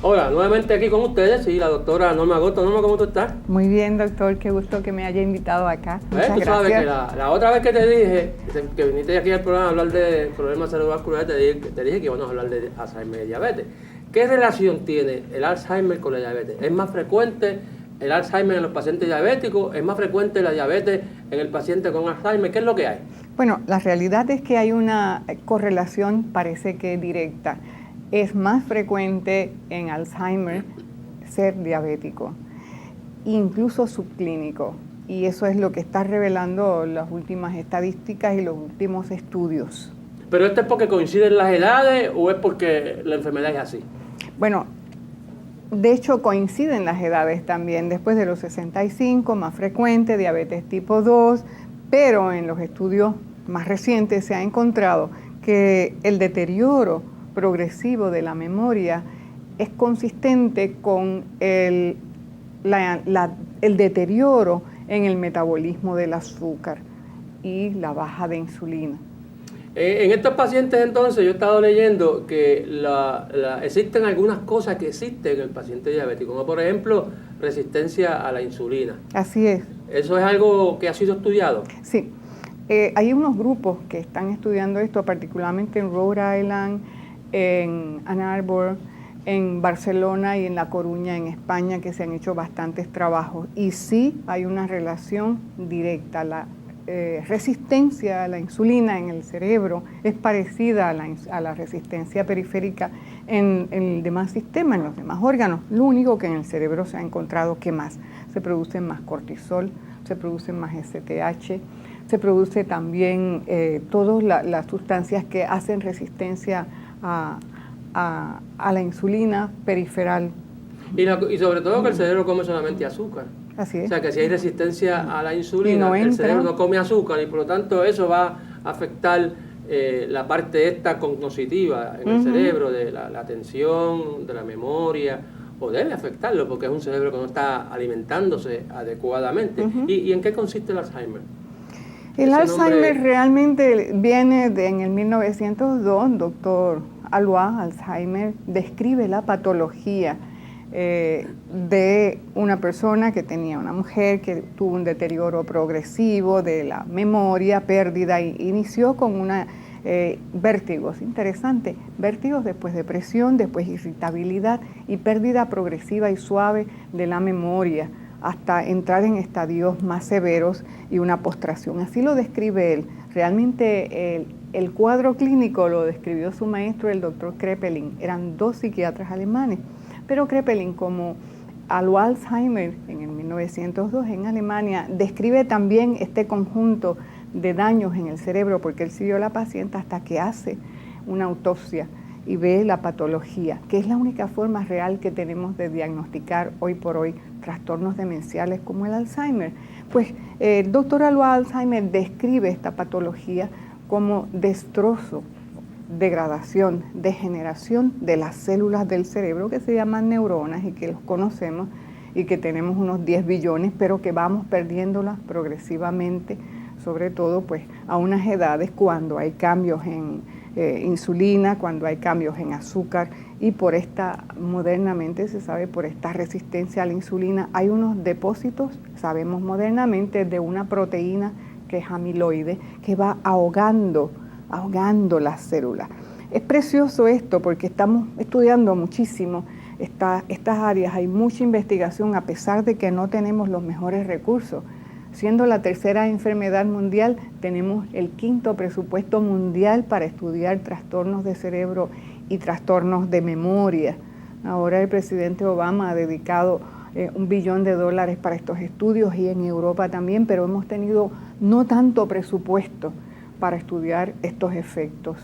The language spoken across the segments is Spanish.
Hola, nuevamente aquí con ustedes, sí, la doctora Norma Agosto. Norma, ¿cómo tú estás? Muy bien, doctor, qué gusto que me haya invitado acá. Muchas Tú sabes que gracias. la otra vez que te dije que viniste aquí al programa a hablar de problemas cerebrovasculares, te dije que íbamos a hablar de Alzheimer y diabetes. ¿Qué relación tiene el Alzheimer con la diabetes? ¿Es más frecuente el Alzheimer en los pacientes diabéticos? ¿Es más frecuente la diabetes en el paciente con Alzheimer? ¿Qué es lo que hay? Bueno, la realidad es que hay una correlación, parece que directa. Es más frecuente en Alzheimer ser diabético, incluso subclínico. Y eso es lo que está revelando las últimas estadísticas y los últimos estudios. ¿Pero esto es porque coinciden las edades o es porque la enfermedad es así? Bueno, de hecho coinciden las edades también. Después de los 65, más frecuente, diabetes tipo 2, pero en los estudios más recientes se ha encontrado que el deterioro progresivo de la memoria es consistente con el deterioro en el metabolismo del azúcar y la baja de insulina. En estos pacientes entonces yo he estado leyendo que existen algunas cosas que existen en el paciente diabético, como por ejemplo resistencia a la insulina. Así es. ¿Eso es algo que ha sido estudiado? Sí. Hay unos grupos que están estudiando esto, particularmente en Rhode Island, en Ann Arbor, en Barcelona y en La Coruña, en España, que se han hecho bastantes trabajos. Y sí hay una relación directa. La resistencia a la insulina en el cerebro es parecida a la resistencia periférica en el demás sistema, en los demás órganos. Lo único que en el cerebro se ha encontrado que más se produce más cortisol, se produce más STH, se produce también todas las sustancias que hacen resistencia a la insulina periferal. Y sobre todo que el cerebro come solamente azúcar. Así es. O sea que si hay resistencia a la insulina, no el cerebro no come azúcar y por lo tanto eso va a afectar la parte esta cognitiva en el cerebro, de la atención, de la memoria, o debe afectarlo porque es un cerebro que no está alimentándose adecuadamente. ¿Y en qué consiste el Alzheimer? El Alzheimer realmente viene en el 1902, doctor Alois Alzheimer describe la patología de una persona que tenía una mujer que tuvo un deterioro progresivo de la memoria, pérdida, y inició con vértigos, interesante, vértigos, después depresión, después irritabilidad y pérdida progresiva y suave de la memoria, hasta entrar en estadios más severos y una postración. Así lo describe él. Realmente el cuadro clínico lo describió su maestro, el doctor Kraepelin. Eran dos psiquiatras alemanes, pero Kraepelin, como Alois Alzheimer en el 1902 en Alemania, describe también este conjunto de daños en el cerebro, porque él siguió a la paciente hasta que hace una autopsia y ve la patología, que es la única forma real que tenemos de diagnosticar hoy por hoy trastornos demenciales como el Alzheimer. Pues el doctor Alois Alzheimer describe esta patología como destrozo, degradación, degeneración de las células del cerebro que se llaman neuronas y que los conocemos y que tenemos unos 10 billones, pero que vamos perdiéndolas progresivamente, sobre todo pues a unas edades cuando hay cambios en insulina, cuando hay cambios en azúcar y modernamente se sabe por esta resistencia a la insulina, hay unos depósitos, sabemos modernamente, de una proteína que es amiloide, que va ahogando las células. Es precioso esto porque estamos estudiando muchísimo estas áreas, hay mucha investigación a pesar de que no tenemos los mejores recursos. Siendo la tercera enfermedad mundial, tenemos el quinto presupuesto mundial para estudiar trastornos de cerebro y trastornos de memoria. Ahora el presidente Obama ha dedicado $1 billón para estos estudios y en Europa también, pero hemos tenido no tanto presupuesto para estudiar estos efectos.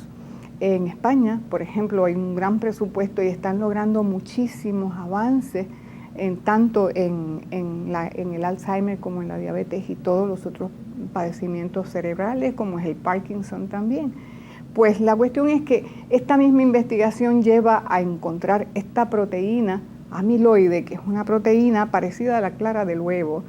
En España, por ejemplo, hay un gran presupuesto y están logrando muchísimos avances tanto en el Alzheimer como en la diabetes y todos los otros padecimientos cerebrales, como es el Parkinson también. Pues la cuestión es que esta misma investigación lleva a encontrar esta proteína amiloide, que es una proteína parecida a la clara del huevo,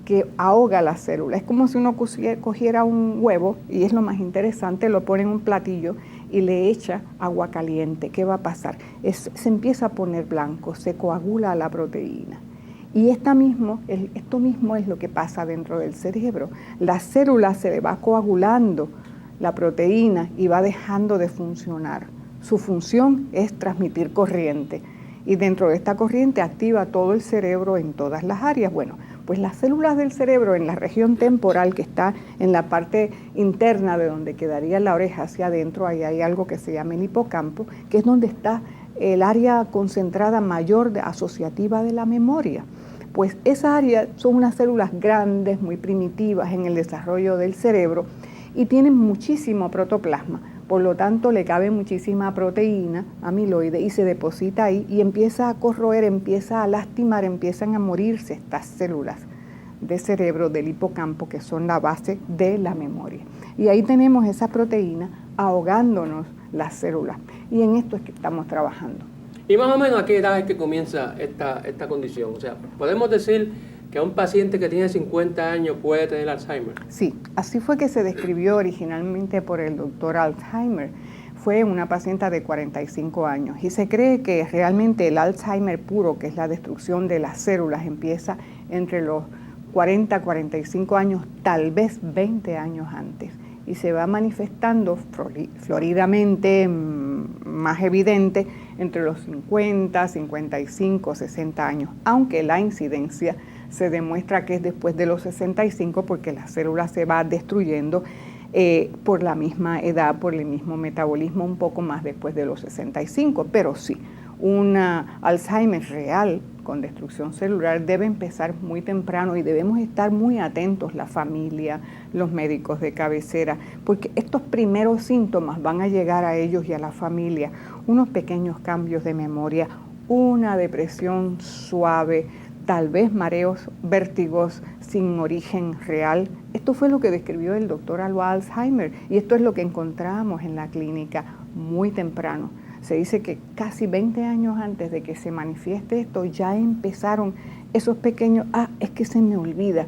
que ahoga la célula. Es como si uno cogiera un huevo, y es lo más interesante, lo pone en un platillo y le echa agua caliente, ¿qué va a pasar? Se empieza a poner blanco, se coagula la proteína. Y esto mismo es lo que pasa dentro del cerebro. La célula se le va coagulando la proteína y va dejando de funcionar. Su función es transmitir corriente y dentro de esta corriente activa todo el cerebro en todas las áreas. Bueno, pues las células del cerebro en la región temporal que está en la parte interna de donde quedaría la oreja hacia adentro, ahí hay algo que se llama el hipocampo, que es donde está el área concentrada mayor asociativa de la memoria. Pues esa área son unas células grandes, muy primitivas en el desarrollo del cerebro y tienen muchísimo protoplasma. Por lo tanto, le cabe muchísima proteína amiloide y se deposita ahí y empieza a corroer, empieza a lastimar, empiezan a morirse estas células de cerebro del hipocampo que son la base de la memoria. Y ahí tenemos esa proteína ahogándonos las células y en esto es que estamos trabajando. ¿Y más o menos a qué edad es que comienza esta condición? O sea, podemos decir que un paciente que tiene 50 años puede tener Alzheimer. Sí, así fue que se describió originalmente por el doctor Alzheimer. Fue una paciente de 45 años y se cree que realmente el Alzheimer puro, que es la destrucción de las células, empieza entre los 40, 45 años, tal vez 20 años antes. Y se va manifestando floridamente, más evidente, entre los 50, 55, 60 años, aunque la incidencia se demuestra que es después de los 65 porque la célula se va destruyendo por la misma edad, por el mismo metabolismo, un poco más después de los 65, pero sí, una Alzheimer real con destrucción celular debe empezar muy temprano y debemos estar muy atentos, la familia, los médicos de cabecera, porque estos primeros síntomas van a llegar a ellos y a la familia, unos pequeños cambios de memoria, una depresión suave, tal vez mareos, vértigos sin origen real. Esto fue lo que describió el doctor Alzheimer y esto es lo que encontramos en la clínica muy temprano. Se dice que casi 20 años antes de que se manifieste esto ya empezaron esos pequeños, es que se me olvida,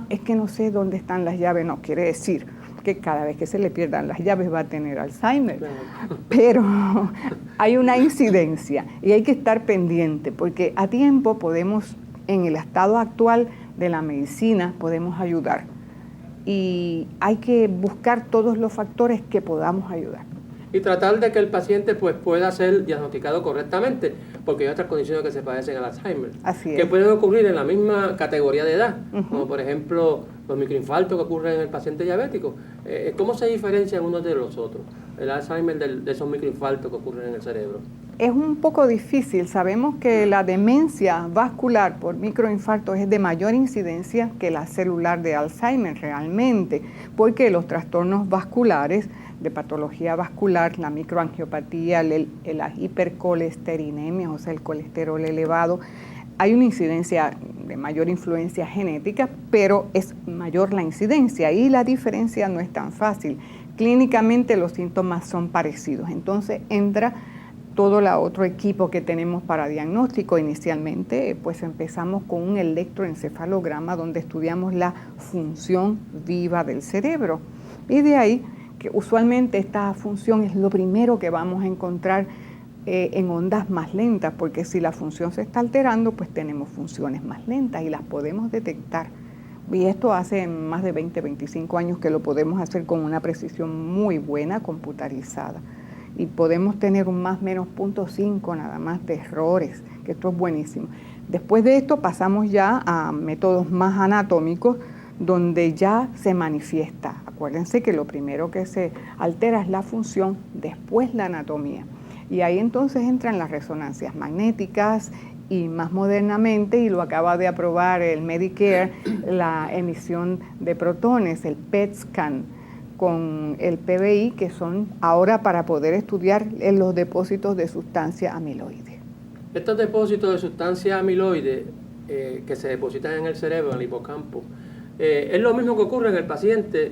es que no sé dónde están las llaves. No, quiere decir que cada vez que se le pierdan las llaves va a tener Alzheimer. Claro. Pero hay una incidencia y hay que estar pendiente porque a tiempo podemos, en el estado actual de la medicina, podemos ayudar. Y hay que buscar todos los factores que podamos ayudar. Y tratar de que el paciente pues, pueda ser diagnosticado correctamente, porque hay otras condiciones que se padecen al Alzheimer. Así es. Que pueden ocurrir en la misma categoría de edad, como por ejemplo los microinfartos que ocurren en el paciente diabético. ¿Cómo se diferencian unos de los otros? El Alzheimer de esos microinfartos que ocurren en el cerebro. Es un poco difícil. Sabemos que la demencia vascular por microinfartos es de mayor incidencia que la celular de Alzheimer realmente, porque los trastornos vasculares de patología vascular, la microangiopatía, la hipercolesterinemia, o sea, el colesterol elevado, hay una incidencia de mayor influencia genética, pero es mayor la incidencia y la diferencia no es tan fácil. Clínicamente los síntomas son parecidos, entonces entra todo el otro equipo que tenemos para diagnóstico. Inicialmente, pues empezamos con un electroencefalograma donde estudiamos la función viva del cerebro y de ahí que usualmente esta función es lo primero que vamos a encontrar en ondas más lentas, porque si la función se está alterando, pues tenemos funciones más lentas y las podemos detectar. Y esto hace más de 20, 25 años que lo podemos hacer con una precisión muy buena, computarizada. Y podemos tener un más o menos 0.5 nada más de errores, que esto es buenísimo. Después de esto pasamos ya a métodos más anatómicos, donde ya se manifiesta. Acuérdense que lo primero que se altera es la función, después la anatomía. Y ahí entonces entran las resonancias magnéticas y más modernamente, y lo acaba de aprobar el Medicare, la emisión de protones, el PET scan con el PBI, que son ahora para poder estudiar los depósitos de sustancia amiloide. Estos depósitos de sustancia amiloide que se depositan en el cerebro, en el hipocampo, es lo mismo que ocurre en el paciente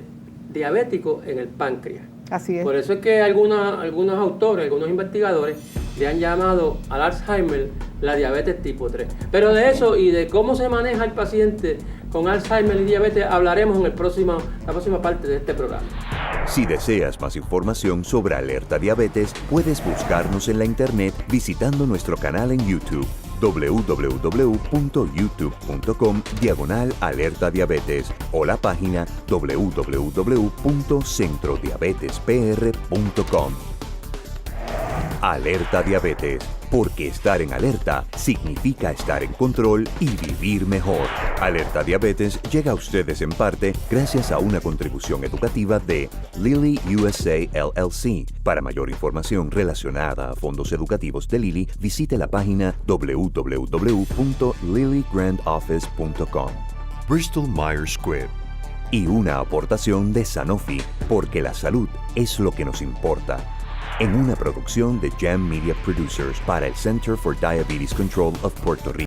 diabético en el páncreas. Así es. Por eso es que algunos autores, algunos investigadores le han llamado al Alzheimer la diabetes tipo 3. Pero de eso y de cómo se maneja el paciente con Alzheimer y diabetes hablaremos en la próxima parte de este programa. Si deseas más información sobre Alerta Diabetes, puedes buscarnos en la internet visitando nuestro canal en YouTube www.youtube.com/Alerta Diabetes o la página www.centrodiabetespr.com. Alerta Diabetes, porque estar en alerta significa estar en control y vivir mejor. Alerta Diabetes llega a ustedes en parte gracias a una contribución educativa de Lilly USA LLC. Para mayor información relacionada a fondos educativos de Lilly, visite la página www.lillygrandoffice.com. Bristol Myers Squibb. Y una aportación de Sanofi, porque la salud es lo que nos importa. En una producción de Jam Media Producers para el Center for Diabetes Control of Puerto Rico.